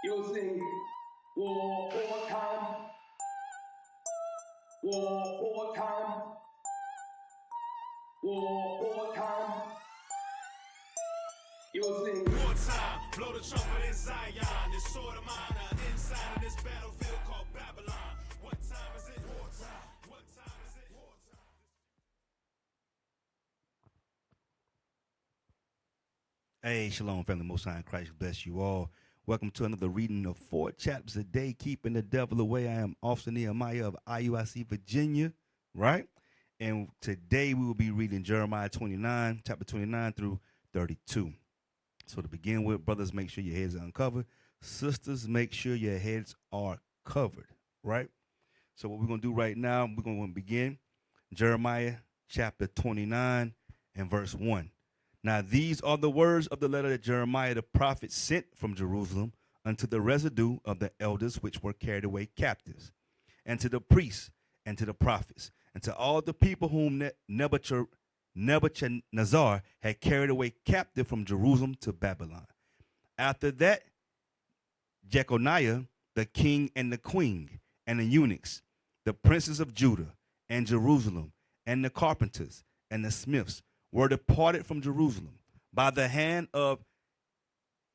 using war time, war time, war time, using wartime. Blow the trumpet in Zion. This sword of mine inside of this battlefield called Babylon. What time is it? Wartime. What time is it? Wartime. Hey, shalom, family. Most High in Christ bless you all. Welcome to another reading of 4 chapters a day, keeping the devil away. I am Officer Nehemiah of IUIC, Virginia, right? And today we will be reading Jeremiah 29, chapter 29 through 32. So to begin with, brothers, make sure your heads are uncovered. Sisters, make sure your heads are covered, right? So what we're going to do right now, we're going to begin Jeremiah chapter 29 and verse 1. Now these are the words of the letter that Jeremiah the prophet sent from Jerusalem unto the residue of the elders which were carried away captives, and to the priests, and to the prophets, and to all the people whom Nebuchadnezzar had carried away captive from Jerusalem to Babylon. After that, Jeconiah, the king and the queen, and the eunuchs, the princes of Judah and Jerusalem, and the carpenters and the smiths, were departed from Jerusalem by the hand of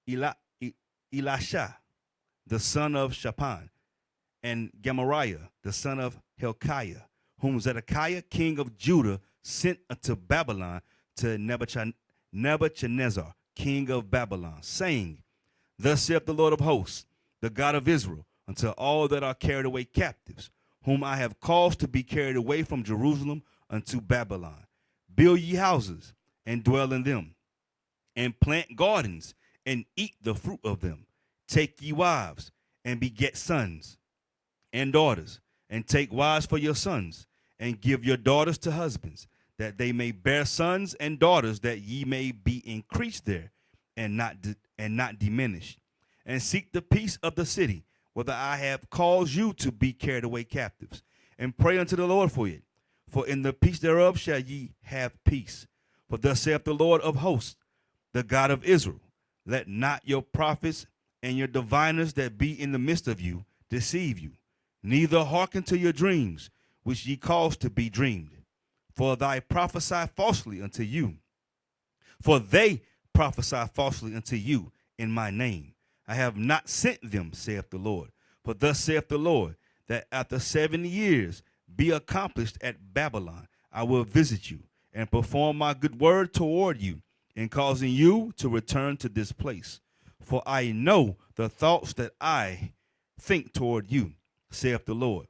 Elisha, the son of Shaphan, and Gemariah, the son of Hilkiah, whom Zedekiah, king of Judah, sent unto Babylon to Nebuchadnezzar, king of Babylon, saying, Thus saith the Lord of hosts, the God of Israel, unto all that are carried away captives, whom I have caused to be carried away from Jerusalem unto Babylon. Build ye houses, and dwell in them, and plant gardens, and eat the fruit of them. Take ye wives, and beget sons and daughters, and take wives for your sons, and give your daughters to husbands, that they may bear sons and daughters, that ye may be increased there, and not diminished. And seek the peace of the city, whether I have caused you to be carried away captives, and pray unto the Lord for it. For in the peace thereof shall ye have peace. For thus saith the Lord of hosts, the God of Israel, let not your prophets and your diviners that be in the midst of you deceive you, neither hearken to your dreams, which ye cause to be dreamed. For they prophesy falsely unto you. For they prophesy falsely unto you in my name. I have not sent them, saith the Lord. For thus saith the Lord, that after 70 years be accomplished at Babylon, I will visit you and perform my good word toward you, in causing you to return to this place. For I know the thoughts that I think toward you, saith the Lord,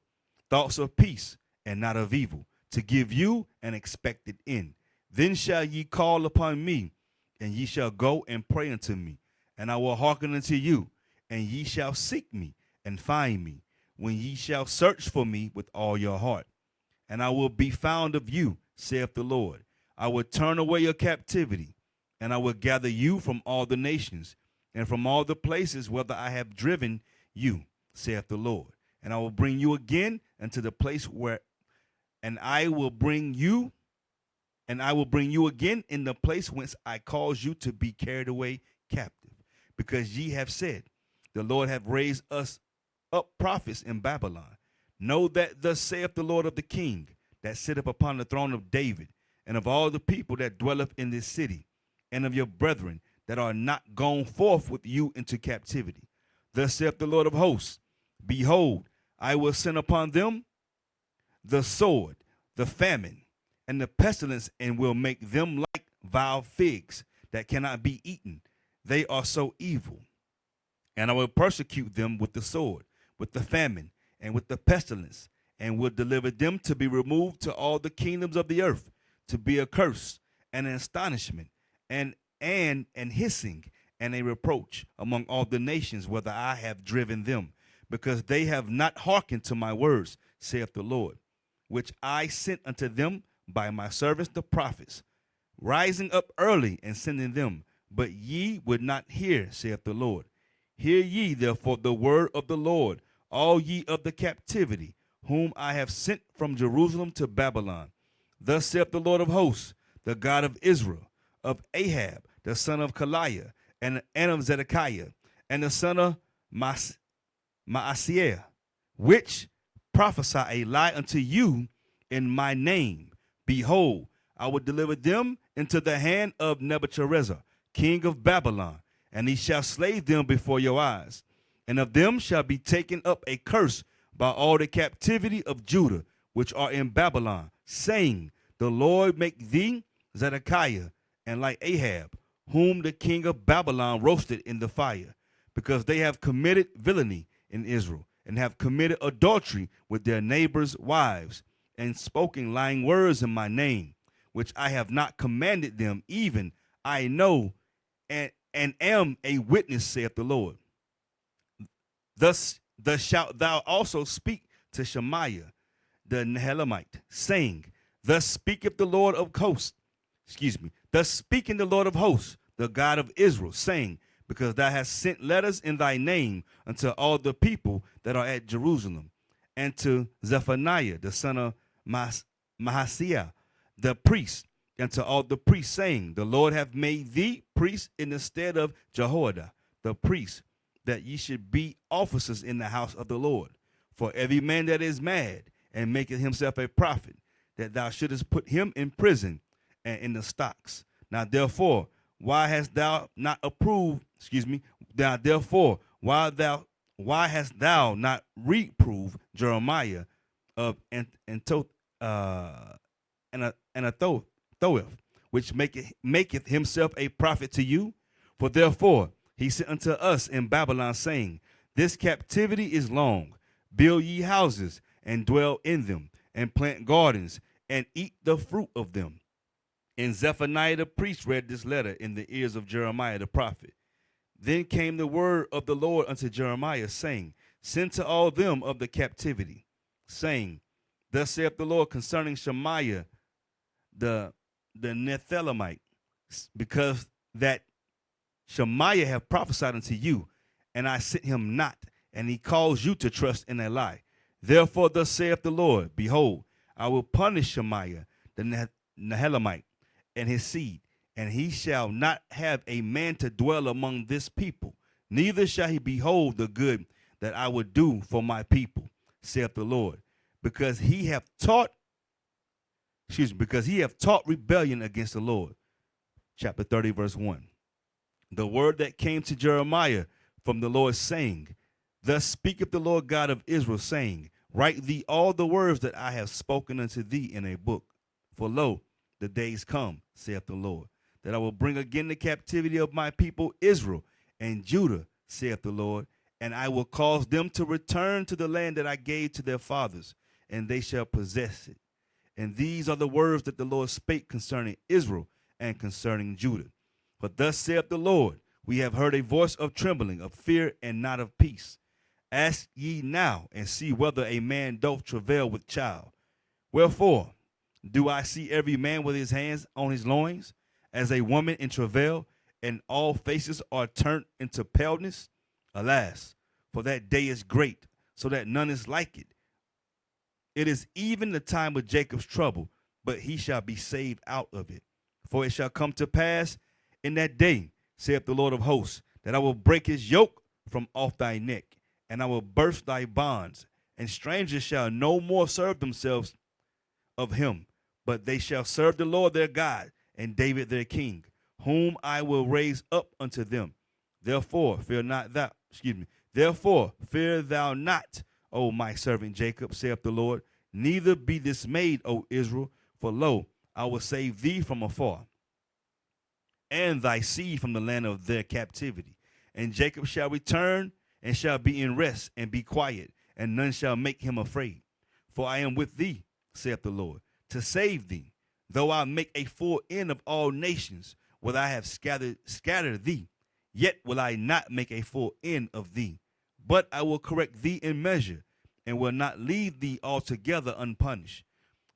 thoughts of peace and not of evil, to give you an expected end. Then shall ye call upon me, and ye shall go and pray unto me, and I will hearken unto you, and ye shall seek me and find me, when ye shall search for me with all your heart. And I will be found of you, saith the Lord. I will turn away your captivity, and I will gather you from all the nations, and from all the places whither I have driven you, saith the Lord. And I will bring you again into the place where, and I will bring you again in the place whence I caused you to be carried away captive. Because ye have said, the Lord hath raised us up prophets in Babylon. Know that thus saith the Lord of the king, that sitteth upon the throne of David, and of all the people that dwelleth in this city, and of your brethren that are not gone forth with you into captivity. Thus saith the Lord of hosts, Behold, I will send upon them the sword, the famine, and the pestilence, and will make them like vile figs that cannot be eaten. They are so evil. And I will persecute them with the sword, with the famine, and with the pestilence, and will deliver them to be removed to all the kingdoms of the earth, to be a curse and an astonishment, and hissing and a reproach among all the nations, whether I have driven them, because they have not hearkened to my words, saith the Lord, which I sent unto them by my servants the prophets, rising up early and sending them, but ye would not hear, saith the Lord. Hear ye therefore the word of the Lord, all ye of the captivity, whom I have sent from Jerusalem to Babylon. Thus saith the Lord of hosts, the God of Israel, of Ahab, the son of Kaliah, and of Zedekiah, and the son of Maaseiah, which prophesy a lie unto you in my name. Behold, I will deliver them into the hand of Nebuchadnezzar, king of Babylon, and he shall slay them before your eyes. And of them shall be taken up a curse by all the captivity of Judah, which are in Babylon, saying, the Lord make thee Zedekiah, and like Ahab, whom the king of Babylon roasted in the fire, because they have committed villainy in Israel, and have committed adultery with their neighbors' wives, and spoken lying words in my name, which I have not commanded them, even I know and am a witness, saith the Lord. Thus shalt thou also speak to Shemaiah the Nehelamite, saying, thus speaketh the Lord of hosts, thus speaking the Lord of hosts, the God of Israel, saying, because thou hast sent letters in thy name unto all the people that are at Jerusalem, and to Zephaniah the son of Maaseiah the priest, and to all the priests, saying, the Lord hath made thee priest in the stead of Jehoiada the priest, that ye should be officers in the house of the Lord. For every man that is mad and maketh himself a prophet, that thou shouldest put him in prison and in the stocks. Now therefore, why hast thou not approved? Now therefore, why hast thou not reproved Jeremiah of Anathoth, which maketh himself a prophet to you? For therefore he sent unto us in Babylon, saying, this captivity is long. Build ye houses and dwell in them, and plant gardens and eat the fruit of them. And Zephaniah the priest read this letter in the ears of Jeremiah the prophet. Then came the word of the Lord unto Jeremiah, saying, send to all them of the captivity, saying, thus saith the Lord concerning Shemaiah the Nethelamite, because that Shemaiah hath prophesied unto you, and I sent him not, and he caused you to trust in a lie. Therefore thus saith the Lord, behold, I will punish Shemaiah the Nehelamite and his seed, and he shall not have a man to dwell among this people, neither shall he behold the good that I would do for my people, saith the Lord, because he hath taught rebellion against the Lord. Chapter 30, verse 1. The word that came to Jeremiah from the Lord, saying, thus speaketh the Lord God of Israel, saying, write thee all the words that I have spoken unto thee in a book. For lo, the days come, saith the Lord, that I will bring again the captivity of my people Israel and Judah, saith the Lord, and I will cause them to return to the land that I gave to their fathers, and they shall possess it. And these are the words that the Lord spake concerning Israel and concerning Judah. For thus saith the Lord, we have heard a voice of trembling, of fear, and not of peace. Ask ye now, and see whether a man doth travail with child. Wherefore do I see every man with his hands on his loins, as a woman in travail, and all faces are turned into paleness? Alas, for that day is great, so that none is like it. It is even the time of Jacob's trouble, but he shall be saved out of it. For it shall come to pass in that day, saith the Lord of hosts, that I will break his yoke from off thy neck, and I will burst thy bonds, and strangers shall no more serve themselves of him, but they shall serve the Lord their God, and David their king, whom I will raise up unto them. Therefore fear thou not, O my servant Jacob, saith the Lord, neither be dismayed, O Israel, for lo, I will save thee from afar, and thy seed from the land of their captivity. And Jacob shall return, and shall be in rest, and be quiet, and none shall make him afraid. For I am with thee, saith the Lord, to save thee. Though I make a full end of all nations, where I have scattered thee, yet will I not make a full end of thee. But I will correct thee in measure, and will not leave thee altogether unpunished.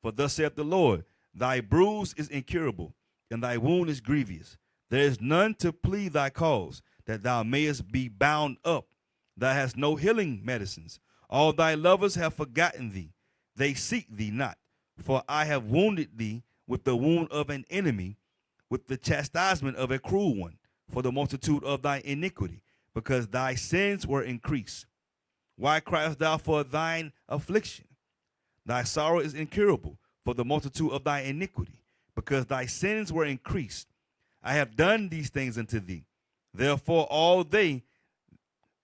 For thus saith the Lord, thy bruise is incurable, and thy wound is grievous. There is none to plead thy cause, that thou mayest be bound up. Thou hast no healing medicines. All thy lovers have forgotten thee. They seek thee not. For I have wounded thee with the wound of an enemy, with the chastisement of a cruel one, for the multitude of thy iniquity. because thy sins were increased. Why criest thou for thine affliction? Thy sorrow is incurable for the multitude of thy iniquity, because thy sins were increased. I have done these things unto thee. Therefore all they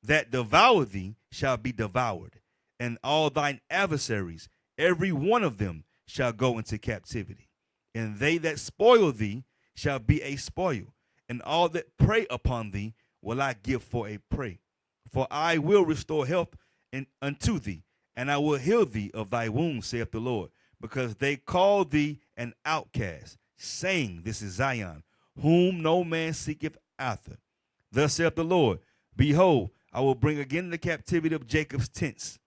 that devour thee shall be devoured, and all thine adversaries, every one of them, shall go into captivity. And they that spoil thee shall be a spoil, and all that prey upon thee will I give for a prey. For I will restore health unto thee, and I will heal thee of thy wounds, saith the Lord, because they call thee an outcast, saying, This is Zion, whom no man seeketh after. Thus saith the Lord, Behold, I will bring again the captivity of Jacob's tents,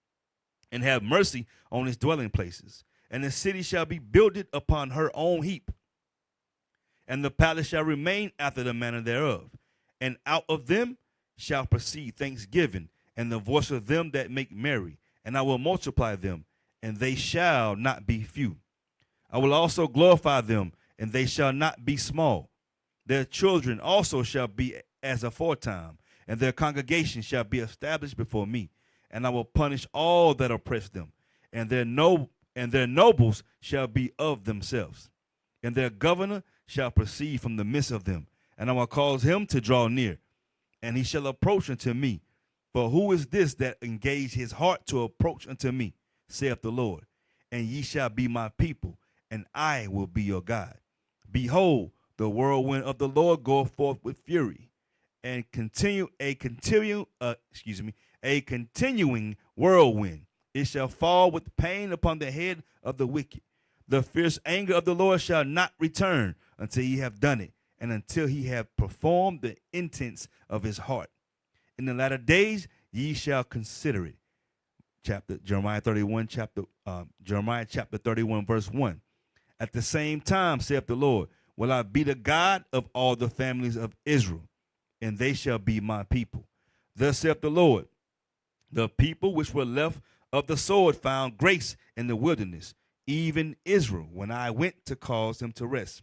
and have mercy on his dwelling places. And the city shall be builded upon her own heap, and the palace shall remain after the manner thereof. And out of them shall proceed thanksgiving, and the voice of them that make merry. And I will multiply them, and they shall not be few. I will also glorify them, and they shall not be small. Their children also shall be as aforetime, and their congregation shall be established before me. And I will punish all that oppress them, and their nobles shall be of themselves. And their governor shall proceed from the midst of them, and I will cause him to draw near, and he shall approach unto me. For who is this that engaged his heart to approach unto me, saith the Lord? And ye shall be my people, and I will be your God. Behold, the whirlwind of the Lord goeth forth with fury, and a continuing whirlwind. It shall fall with pain upon the head of the wicked. The fierce anger of the Lord shall not return until he have done it, and until he have performed the intents of his heart. In the latter days ye shall consider it. Jeremiah chapter 31, verse 1. At the same time, saith the Lord, will I be the God of all the families of Israel, and they shall be my people. Thus saith the Lord, the people which were left of the sword found grace in the wilderness, even Israel, when I went to cause him to rest.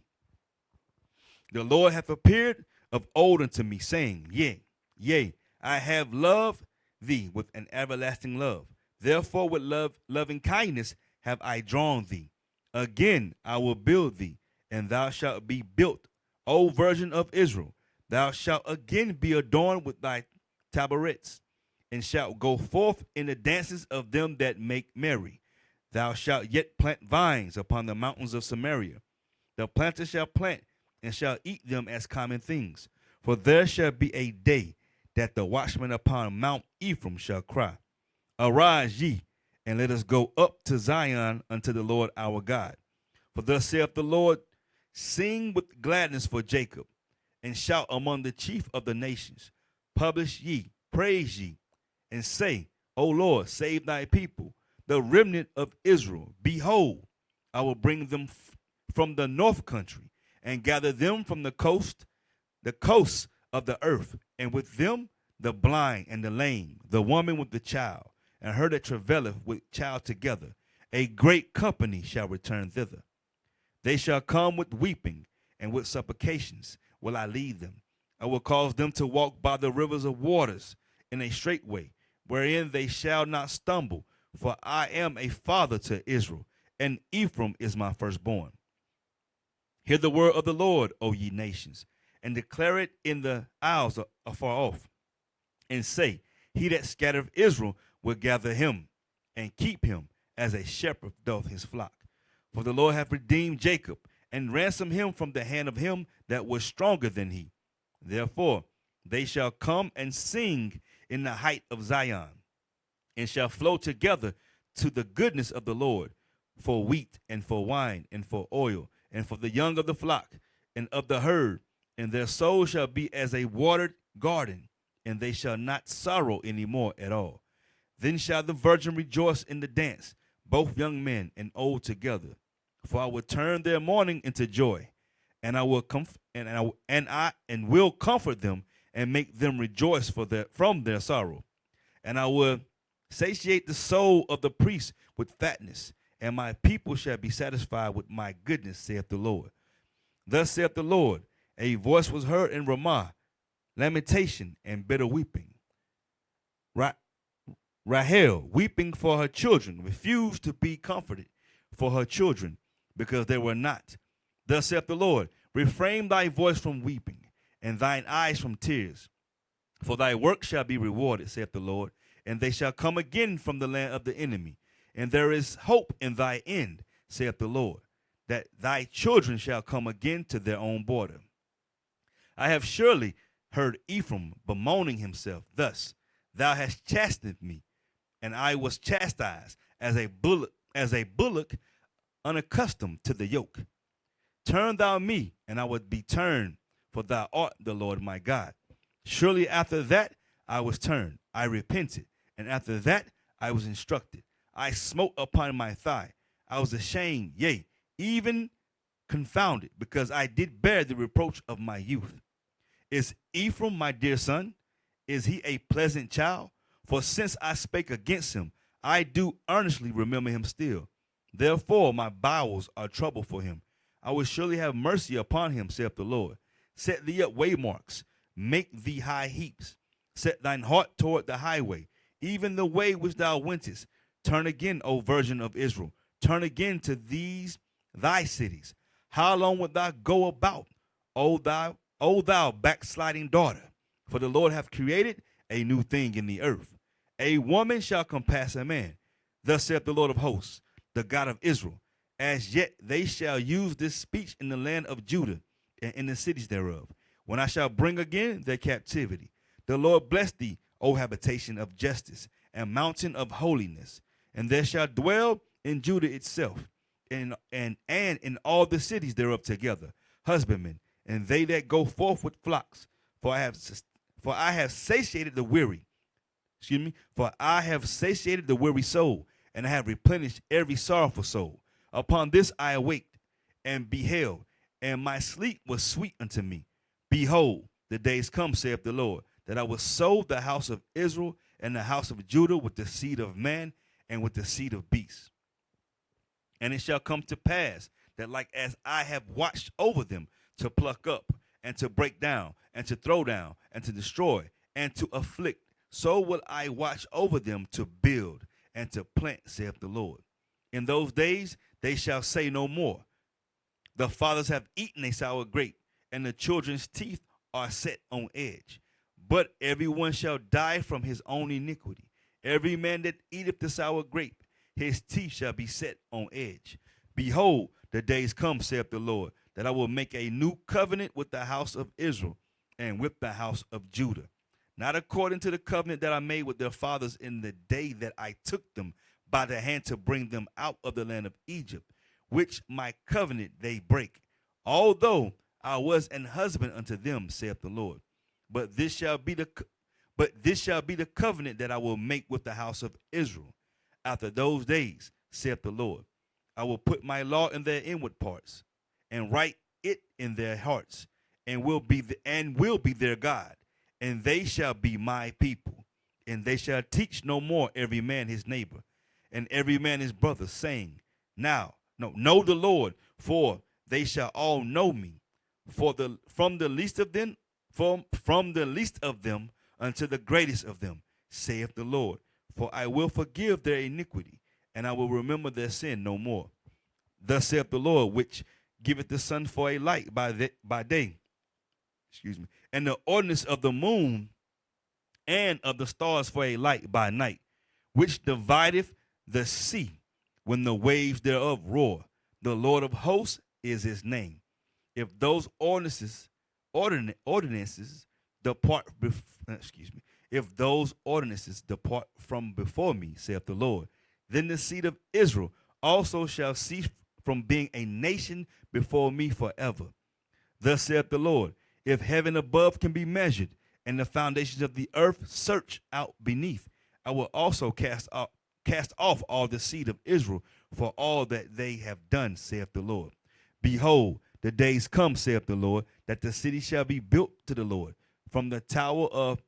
The Lord hath appeared of old unto me, saying, Yea, I have loved thee with an everlasting love. Therefore with loving kindness have I drawn thee. Again I will build thee, and thou shalt be built, O virgin of Israel. Thou shalt again be adorned with thy tabrets, and shalt go forth in the dances of them that make merry. Thou shalt yet plant vines upon the mountains of Samaria. The planter shall plant, and shall eat them as common things. For there shall be a day that the watchman upon Mount Ephraim shall cry, Arise ye, and let us go up to Zion unto the Lord our God. For thus saith the Lord, Sing with gladness for Jacob, and shout among the chief of the nations. Publish ye, praise ye, and say, O Lord, save thy people, the remnant of Israel. Behold, I will bring them from the north country, and gather them from the coasts of the earth, and with them the blind and the lame, the woman with the child, and her that travaileth with child together. A great company shall return thither. They shall come with weeping, and with supplications will I lead them. I will cause them to walk by the rivers of waters in a straight way, wherein they shall not stumble. For I am a father to Israel, and Ephraim is my firstborn. Hear the word of the Lord, O ye nations, and declare it in the isles afar off, and say, He that scattereth Israel will gather him, and keep him as a shepherd doth his flock. For the Lord hath redeemed Jacob, and ransomed him from the hand of him that was stronger than he. Therefore they shall come and sing in the height of Zion, and shall flow together to the goodness of the Lord, for wheat, and for wine, and for oil, and for the young of the flock, and of the herd. And their soul shall be as a watered garden, and they shall not sorrow any more at all. Then shall the virgin rejoice in the dance, both young men and old together. For I will turn their mourning into joy, and I will will comfort them, and make them rejoice from their sorrow. And I will satiate the soul of the priest with fatness, and my people shall be satisfied with my goodness, saith the Lord. Thus saith the Lord, a voice was heard in Ramah, lamentation and bitter weeping, Ra- Rahel, weeping for her children, refused to be comforted for her children because they were not. Thus saith the Lord, refrain thy voice from weeping and thine eyes from tears. For thy work shall be rewarded, saith the Lord, and they shall come again from the land of the enemy. And there is hope in thy end, saith the Lord, that thy children shall come again to their own border. I have surely heard Ephraim bemoaning himself thus, thou hast chastened me, and I was chastised as a bullock unaccustomed to the yoke. Turn thou me, and I would be turned, for thou art the Lord my God. Surely after that I was turned, I repented, and after that I was instructed. I smote upon my thigh. I was ashamed, yea, even confounded, because I did bear the reproach of my youth. Is Ephraim my dear son? Is he a pleasant child? For since I spake against him, I do earnestly remember him still. Therefore my bowels are troubled for him. I will surely have mercy upon him, saith the Lord. Set thee up waymarks, make thee high heaps. Set thine heart toward the highway, even the way which thou wentest. Turn again, O virgin of Israel. Turn again to these thy cities. How long wilt thou go about, O thou backsliding daughter? For the Lord hath created a new thing in the earth. A woman shall compass a man. Thus saith the Lord of hosts, the God of Israel. As yet they shall use this speech in the land of Judah and in the cities thereof, when I shall bring again their captivity. The Lord bless thee, O habitation of justice, and mountain of holiness. And there shall dwell in Judah itself, and in all the cities thereof together, husbandmen, and they that go forth with flocks. For I have satiated the weary. For I have satiated the weary soul, and I have replenished every sorrowful soul. Upon this I awaked and beheld, and my sleep was sweet unto me. Behold, the days come, saith the Lord, that I will sow the house of Israel and the house of Judah with the seed of man and with the seed of beasts. And it shall come to pass that like as I have watched over them to pluck up and to break down and to throw down and to destroy and to afflict, so will I watch over them to build and to plant, saith the Lord. In those days they shall say no more, the fathers have eaten a sour grape, and the children's teeth are set on edge. But everyone shall die from his own iniquity. Every man that eateth the sour grape, his teeth shall be set on edge. Behold, the days come, saith the Lord, that I will make a new covenant with the house of Israel and with the house of Judah, not according to the covenant that I made with their fathers in the day that I took them by the hand to bring them out of the land of Egypt, which my covenant they break, although I was an husband unto them, saith the Lord. But this shall be the covenant that I will make with the house of Israel. After those days, saith the Lord, I will put my law in their inward parts, and write it in their hearts, and will be their God, and they shall be my people. And they shall teach no more every man his neighbor, and every man his brother, saying, know the Lord, for they shall all know me, from the least of them unto the greatest of them, saith the Lord. For I will forgive their iniquity, and I will remember their sin no more. Thus saith the Lord, which giveth the sun for a light by day, and the ordinance of the moon and of the stars for a light by night, which divideth the sea when the waves thereof roar. The Lord of hosts is his name. If those ordinances depart, if those ordinances depart from before me, saith the Lord, then the seed of Israel also shall cease from being a nation before me forever. Thus saith the Lord, if heaven above can be measured, and the foundations of the earth search out beneath, I will also cast off all the seed of Israel for all that they have done, saith the Lord. Behold, the days come, saith the Lord, that the city shall be built to the Lord, from the tower of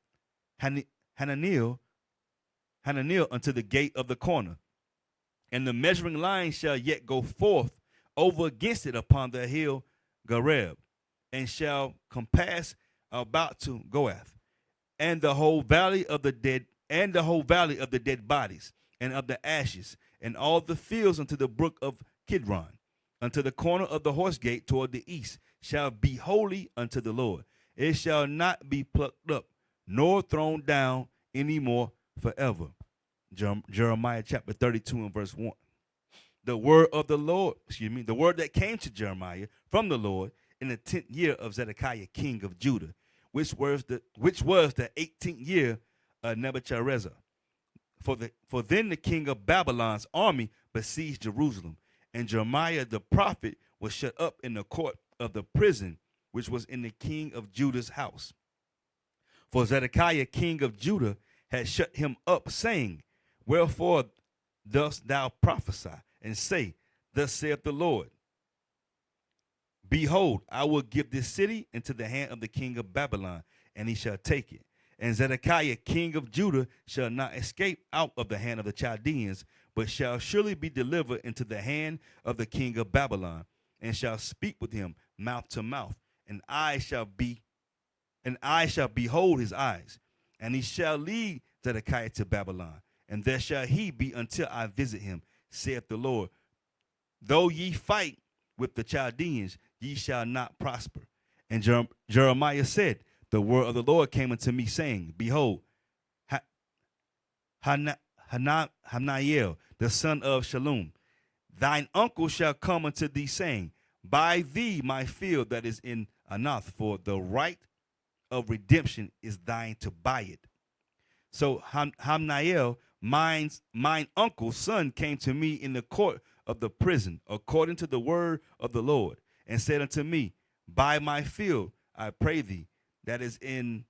Hananiel unto the gate of the corner. And the measuring line shall yet go forth over against it upon the hill Gareb, and shall compass about to Goath, and the whole valley of the dead, and the whole valley of the dead bodies, and of the ashes, and all the fields unto the brook of Kidron, unto the corner of the horse gate toward the east, shall be holy unto the Lord. It shall not be plucked up, nor thrown down any more forever. Jeremiah chapter 32 and verse 1. The word of the Lord, the word that came to Jeremiah from the Lord in the 10th year of Zedekiah, king of Judah, which was the 18th year of Nebuchadnezzar. For then the king of Babylon's army besieged Jerusalem, and Jeremiah the prophet was shut up in the court of the prison, which was in the king of Judah's house. For Zedekiah king of Judah had shut him up, saying, Wherefore dost thou prophesy, and say, Thus saith the Lord, Behold, I will give this city into the hand of the king of Babylon, and he shall take it. And Zedekiah king of Judah shall not escape out of the hand of the Chaldeans, but shall surely be delivered into the hand of the king of Babylon, and shall speak with him mouth to mouth, and I shall behold his eyes, and he shall lead Zedekiah to Babylon, and there shall he be until I visit him, saith the Lord. Though ye fight with the Chaldeans, ye shall not prosper. And Jeremiah said, The word of the Lord came unto me, saying, Behold, Hananiel, the son of Shallum, thine uncle shall come unto thee, saying, Buy thee my field that is in Anath, for the right of redemption is thine to buy it. So Hananiel, mine uncle's son, came to me in the court of the prison, according to the word of the Lord, and said unto me, Buy my field, I pray thee, that is in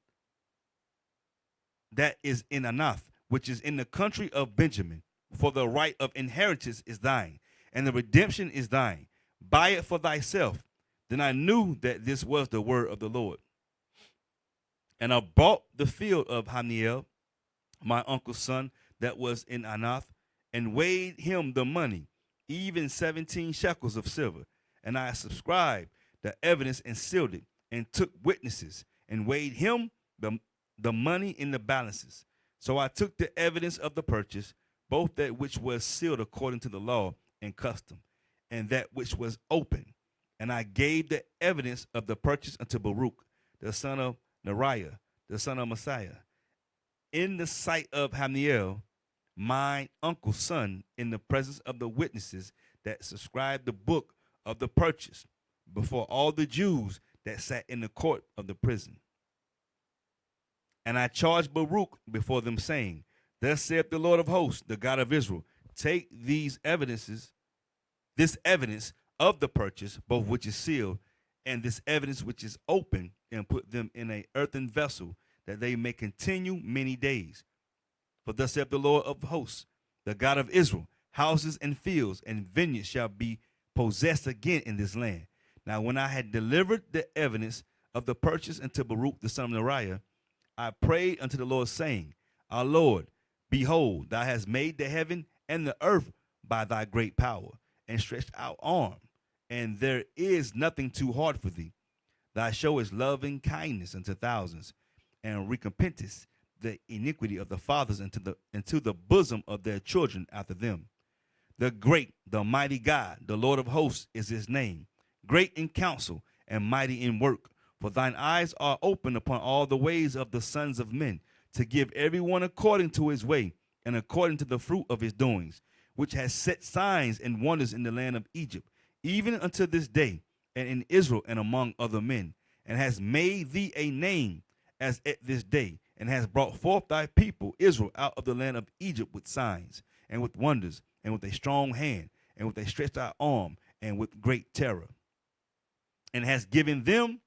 Anath, which is in the country of Benjamin, for the right of inheritance is thine, and the redemption is thine. Buy it for thyself. Then I knew that this was the word of the Lord. And I bought the field of Hananiel, my uncle's son, that was in Anath, and weighed him the money, even 17 shekels of silver. And I subscribed the evidence and sealed it, and took witnesses, and weighed him the money in the balances. So I took the evidence of the purchase, both that which was sealed according to the law and custom, and that which was open. And I gave the evidence of the purchase unto Baruch, the son of Neriah, the son of Messiah, in the sight of Hananiel, my uncle's son, in the presence of the witnesses that subscribed the book of the purchase, before all the Jews that sat in the court of the prison. And I charged Baruch before them, saying, Thus saith the Lord of hosts, the God of Israel, take this evidence of the purchase, both which is sealed, and this evidence which is open, and put them in an earthen vessel, that they may continue many days. For thus saith the Lord of hosts, the God of Israel, houses and fields and vineyards shall be possessed again in this land. Now when I had delivered the evidence of the purchase unto Baruch the son of Neriah, I prayed unto the Lord, saying, Our Lord, behold, thou hast made the heaven and the earth by thy great power, and stretched out arm, and there is nothing too hard for thee. Thou showest loving kindness unto thousands, and recompensest the iniquity of the fathers into the bosom of their children after them. The great, the mighty God, the Lord of hosts is his name, great in counsel and mighty in work. For thine eyes are open upon all the ways of the sons of men, to give every one according to his way, and according to the fruit of his doings, which has set signs and wonders in the land of Egypt, even unto this day, and in Israel and among other men, and has made thee a name as at this day, and has brought forth thy people Israel out of the land of Egypt with signs, and with wonders, and with a strong hand, and with a stretched out arm, and with great terror, and has given them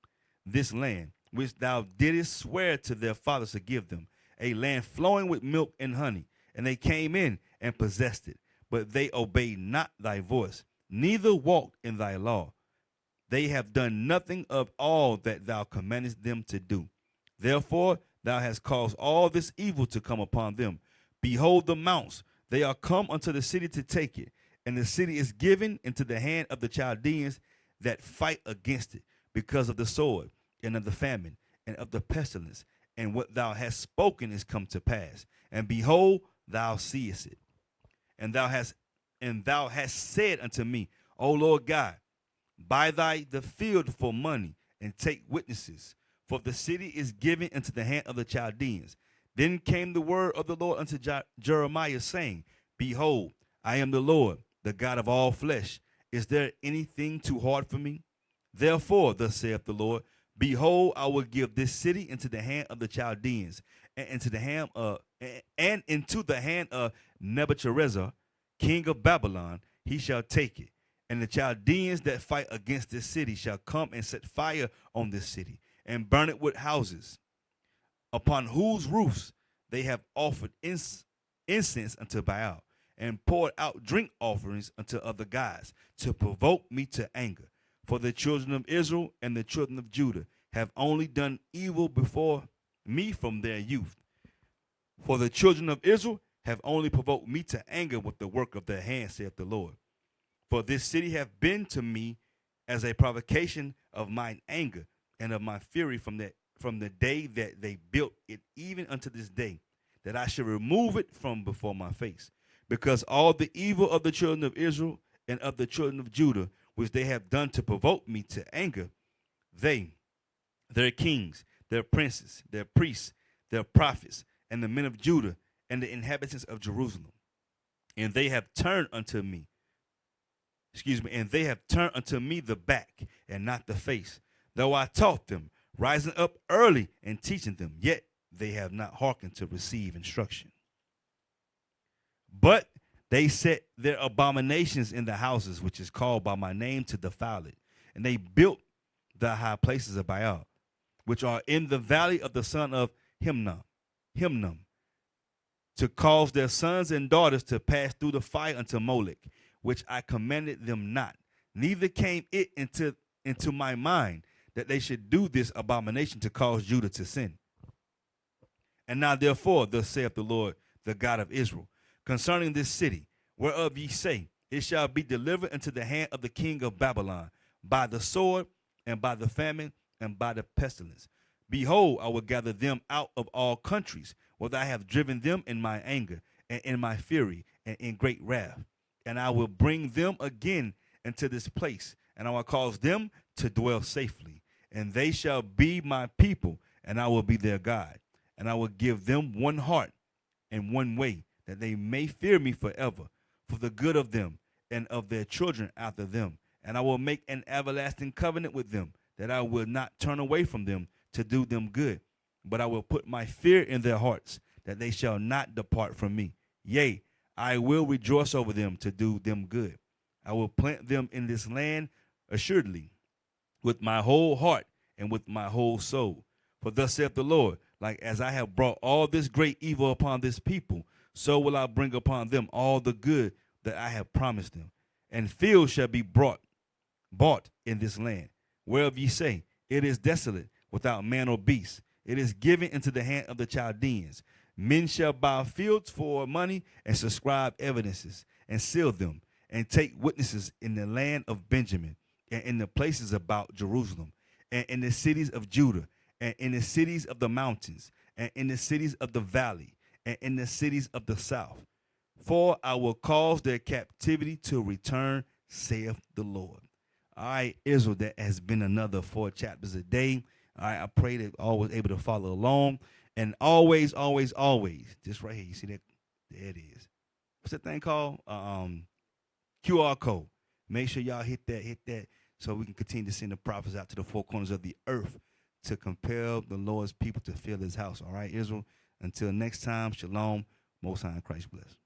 this land, which thou didst swear to their fathers to give them, a land flowing with milk and honey. And they came in and possessed it, but they obeyed not thy voice, neither walked in thy law. They have done nothing of all that thou commandest them to do. Therefore thou hast caused all this evil to come upon them. Behold the mounts, they are come unto the city to take it, and the city is given into the hand of the Chaldeans that fight against it, because of the sword, and of the famine, and of the pestilence, and what thou hast spoken is come to pass. And behold, thou seest it. And thou hast said unto me, O Lord God, buy thy the field for money, and take witnesses, for the city is given into the hand of the Chaldeans. Then came the word of the Lord unto Jeremiah, saying, Behold, I am the Lord, the God of all flesh. Is there anything too hard for me? Therefore, thus saith the Lord, Behold, I will give this city into the hand of the Chaldeans, and into the hand of Nebuchadnezzar, king of Babylon. He shall take it. And the Chaldeans that fight against this city shall come and set fire on this city, and burn it with houses, upon whose roofs they have offered incense unto Baal, and poured out drink offerings unto other gods, to provoke me to anger. For the children of Israel and the children of Judah have only done evil before me from their youth. For the children of Israel have only provoked me to anger with the work of their hands, saith the Lord. For this city hath been to me as a provocation of mine anger and of my fury from the day that they built it, even unto this day, that I should remove it from before my face. Because all the evil of the children of Israel and of the children of Judah, which they have done to provoke me to anger, they, their kings, their princes, their priests, their prophets, and the men of Judah, and the inhabitants of Jerusalem. And they have turned unto me, and they have turned unto me the back and not the face. Though I taught them, rising up early and teaching them, yet they have not hearkened to receive instruction. But they set their abominations in the houses, which is called by my name, to defile it. And they built the high places of Baal, which are in the valley of the son of Hinnom, to cause their sons and daughters to pass through the fire unto Molech, which I commanded them not. Neither came it into my mind that they should do this abomination to cause Judah to sin. And now therefore, thus saith the Lord, the God of Israel, concerning this city, whereof ye say, it shall be delivered into the hand of the king of Babylon, by the sword, and by the famine, and by the pestilence. Behold, I will gather them out of all countries, where I have driven them in my anger, and in my fury, and in great wrath. And I will bring them again into this place, and I will cause them to dwell safely. And they shall be my people, and I will be their God. And I will give them one heart and one way, that they may fear me forever, for the good of them and of their children after them. And I will make an everlasting covenant with them, that I will not turn away from them to do them good, but I will put my fear in their hearts, that they shall not depart from me. Yea, I will rejoice over them to do them good. I will plant them in this land assuredly, with my whole heart and with my whole soul. For thus saith the Lord, like as I have brought all this great evil upon this people, so will I bring upon them all the good that I have promised them. And fields shall be bought in this land, whereof ye say, it is desolate, without man or beast. It is given into the hand of the Chaldeans. Men shall buy fields for money, and subscribe evidences, and seal them, and take witnesses in the land of Benjamin, and in the places about Jerusalem, and in the cities of Judah, and in the cities of the mountains, and in the cities of the valley, and in the cities of the south. For I will cause their captivity to return, saith the Lord. All right, Israel, that has been another 4 chapters a day. All right, I pray that all was able to follow along. And always, always, always, just right here, you see that? There it is. What's that thing called? QR code. Make sure y'all hit that, so we can continue to send the prophets out to the 4 corners of the earth to compel the Lord's people to fill his house. All right, Israel? Until next time, shalom. Most High in Christ bless.